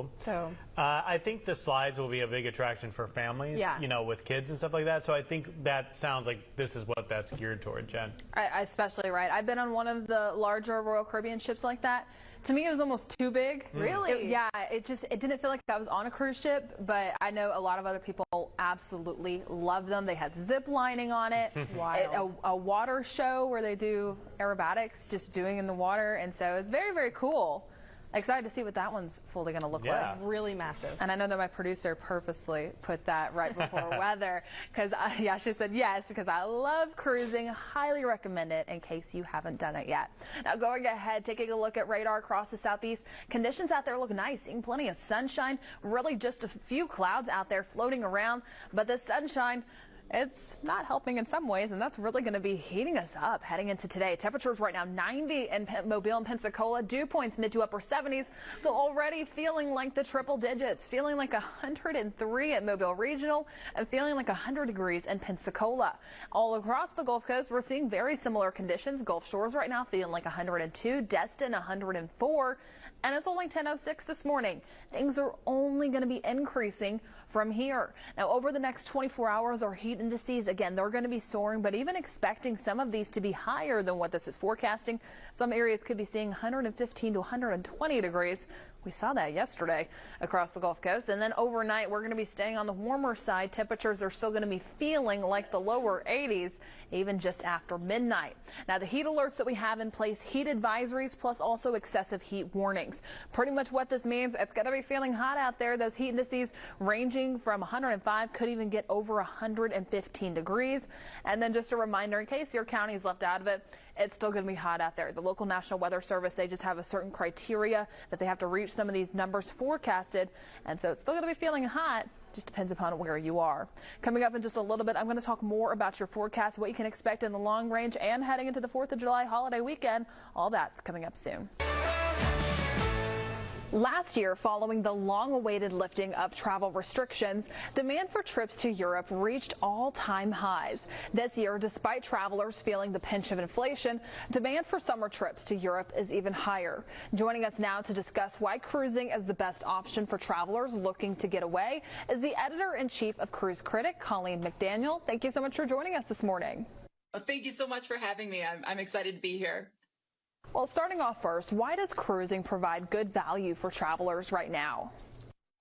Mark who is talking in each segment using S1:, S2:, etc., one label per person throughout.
S1: cool.
S2: So
S1: I think the slides will be a big attraction for families, you know, with kids and stuff like that. So I think that sounds like this is what that's geared toward, Jen.
S2: Especially right. I've been on one of the larger Royal Caribbean ships like that. To me, it was almost too big.
S3: Really?
S2: It didn't feel like I was on a cruise ship, but I know a lot of other people absolutely love them. They had zip lining on it, a water show where they do aerobatics, just doing in the water, and so it's very, very cool. Excited to see what that one's fully going to look like.
S3: Really massive.
S2: And I know that my producer purposely put that right before weather because, she said yes, because I love cruising. Highly recommend it in case you haven't done it yet. Now going ahead, taking a look at radar across the southeast. Conditions out there look nice, seeing plenty of sunshine. Really just a few clouds out there floating around, but the sunshine, it's not helping in some ways, and that's really going to be heating us up heading into today. Temperatures right now 90 in Mobile and Pensacola, dew points mid to upper 70s. So already feeling like the triple digits, feeling like 103 at Mobile Regional and feeling like 100 degrees in Pensacola. All across the Gulf Coast, we're seeing very similar conditions. Gulf Shores right now feeling like 102, Destin 104. And it's only 10:06 this morning. Things are only going to be increasing from here. Now, over the next 24 hours, our heat indices, again, they're going to be soaring, but even expecting some of these to be higher than what this is forecasting. Some areas could be seeing 115 to 120 degrees. We saw that yesterday across the Gulf Coast. And then overnight, we're going to be staying on the warmer side. Temperatures are still going to be feeling like the lower 80s, even just after midnight. Now, the heat alerts that we have in place, heat advisories, plus also excessive heat warnings. Pretty much what this means, it's going to be feeling hot out there. Those heat indices ranging from 105 could even get over 115 degrees. And then just a reminder, in case your county is left out of it, it's still going to be hot out there. The local National Weather Service, they just have a certain criteria that they have to reach some of these numbers forecasted. And so it's still going to be feeling hot. Just depends upon where you are. Coming up in just a little bit, I'm going to talk more about your forecast, what you can expect in the long range and heading into the 4th of July holiday weekend. All that's coming up soon. Last year, following the long-awaited lifting of travel restrictions, demand for trips to Europe reached all-time highs. This year, despite travelers feeling the pinch of inflation, demand for summer trips to Europe is even higher. Joining us now to discuss why cruising is the best option for travelers looking to get away is the editor-in-chief of Cruise Critic, Colleen McDaniel. Thank you so much for joining us this morning.
S4: Well, thank you so much for having me. I'm excited to be here.
S2: Well, starting off first, why does cruising provide good value for travelers right now?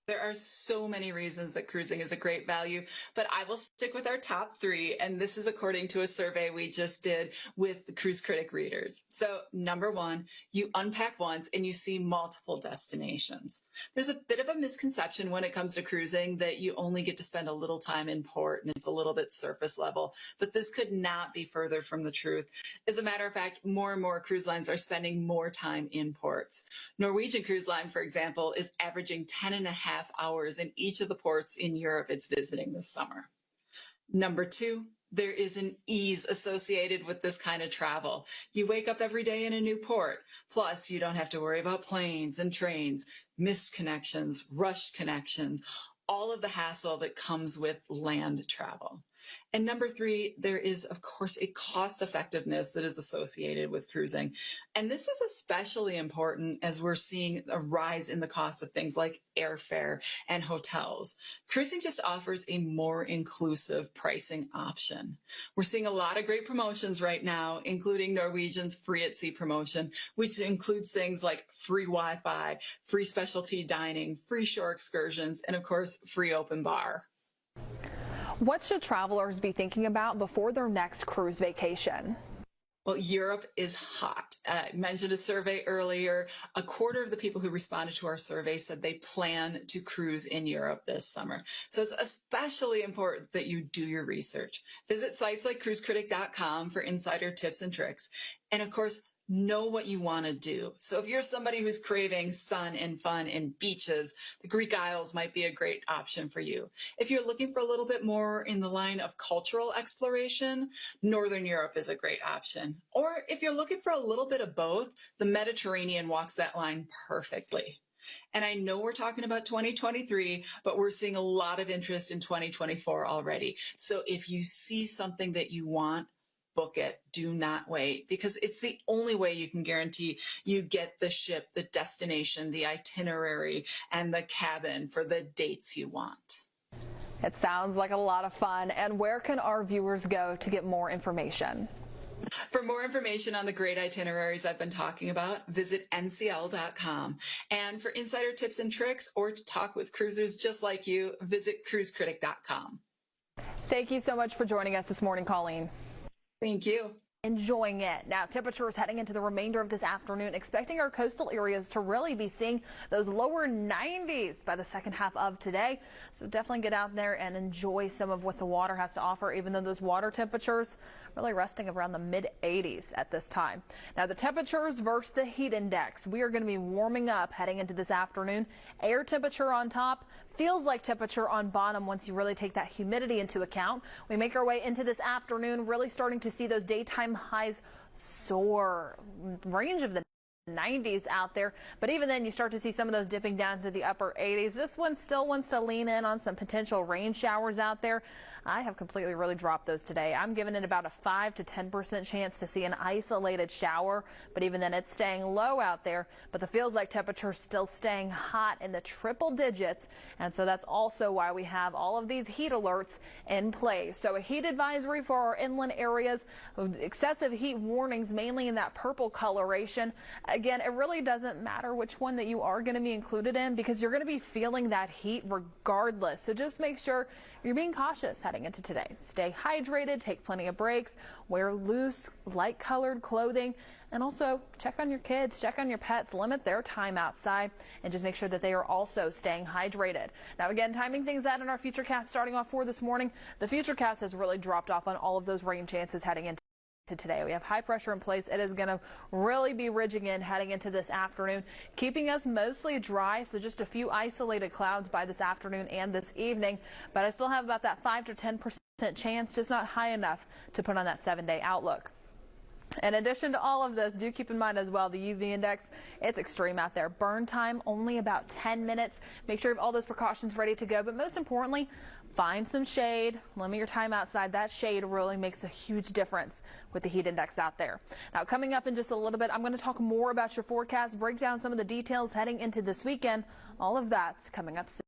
S4: There are so many reasons that cruising is a great value, but I will stick with our top 3. And this is according to a survey we just did with the Cruise Critic readers. So number 1, you unpack once and you see multiple destinations. There's a bit of a misconception when it comes to cruising that you only get to spend a little time in port and it's a little bit surface level, but this could not be further from the truth. As a matter of fact, more and more cruise lines are spending more time in ports. Norwegian Cruise Line, for example, is averaging 10.5 hours in each of the ports in Europe it's visiting this summer. Number 2, there is an ease associated with this kind of travel. You wake up every day in a new port. Plus, you don't have to worry about planes and trains, missed connections, rushed connections, all of the hassle that comes with land travel. And number 3, there is, of course, a cost effectiveness that is associated with cruising. And this is especially important as we're seeing a rise in the cost of things like airfare and hotels. Cruising just offers a more inclusive pricing option. We're seeing a lot of great promotions right now, including Norwegian's Free at Sea promotion, which includes things like free Wi-Fi, free specialty dining, free shore excursions, and of course, free open bar.
S2: What should travelers be thinking about before their next cruise vacation?
S4: Well, Europe is hot. I mentioned a survey earlier. A quarter of the people who responded to our survey said they plan to cruise in Europe this summer. So it's especially important that you do your research. Visit sites like cruisecritic.com for insider tips and tricks. And of course, know what you want to do. So if you're somebody who's craving sun and fun and beaches, the Greek Isles might be a great option for you. If you're looking for a little bit more in the line of cultural exploration, Northern Europe is a great option. Or if you're looking for a little bit of both, the Mediterranean walks that line perfectly. And I know we're talking about 2023, but we're seeing a lot of interest in 2024 already. So if you see something that you want, book it. Do not wait, because it's the only way you can guarantee you get the ship, the destination, the itinerary, and the cabin for the dates you want.
S2: It sounds like a lot of fun. And where can our viewers go to get more information?
S4: For more information on the great itineraries I've been talking about, visit ncl.com. And for insider tips and tricks, or to talk with cruisers just like you, visit cruisecritic.com.
S2: Thank you so much for joining us this morning, Colleen.
S4: Thank you.
S2: Enjoying it. Now, temperatures heading into the remainder of this afternoon, expecting our coastal areas to really be seeing those lower 90s by the second half of today. So definitely get out there and enjoy some of what the water has to offer, even though those water temperatures really resting around the mid 80s at this time. Now, the temperatures versus the heat index. We are going to be warming up heading into this afternoon. Air temperature on top feels like temperature on bottom once you really take that humidity into account. We make our way into this afternoon, really starting to see those daytime highs soar, range of the 90s out there, but even then you start to see some of those dipping down to the upper 80s. This one still wants to lean in on some potential rain showers out there. I have completely really dropped those today. I'm giving it about a 5 to 10% chance to see an isolated shower, but even then it's staying low out there. But the feels like temperature still staying hot in the triple digits, and so that's also why we have all of these heat alerts in place. So a heat advisory for our inland areas, excessive heat warnings mainly in that purple coloration. Again, it really doesn't matter which one that you are going to be included in, because you're going to be feeling that heat regardless. So just make sure you're being cautious heading into today. Stay hydrated, take plenty of breaks, wear loose, light colored clothing, and also check on your kids, check on your pets, limit their time outside, and just make sure that they are also staying hydrated. Now again, timing things out in our Futurecast starting off for this morning. The Futurecast has really dropped off on all of those rain chances heading into today. We have high pressure in place. It is going to really be ridging in heading into this afternoon, keeping us mostly dry. So just a few isolated clouds by this afternoon and this evening, but I still have about that 5 to 10% chance, just not high enough to put on that 7-day outlook. In addition to all of this, do keep in mind as well the UV index. It's extreme out there. Burn time only about 10 minutes. Make sure you have all those precautions ready to go, but most importantly, find some shade, limit your time outside. That shade really makes a huge difference with the heat index out there. Now, coming up in just a little bit, I'm going to talk more about your forecast, break down some of the details heading into this weekend. All of that's coming up soon.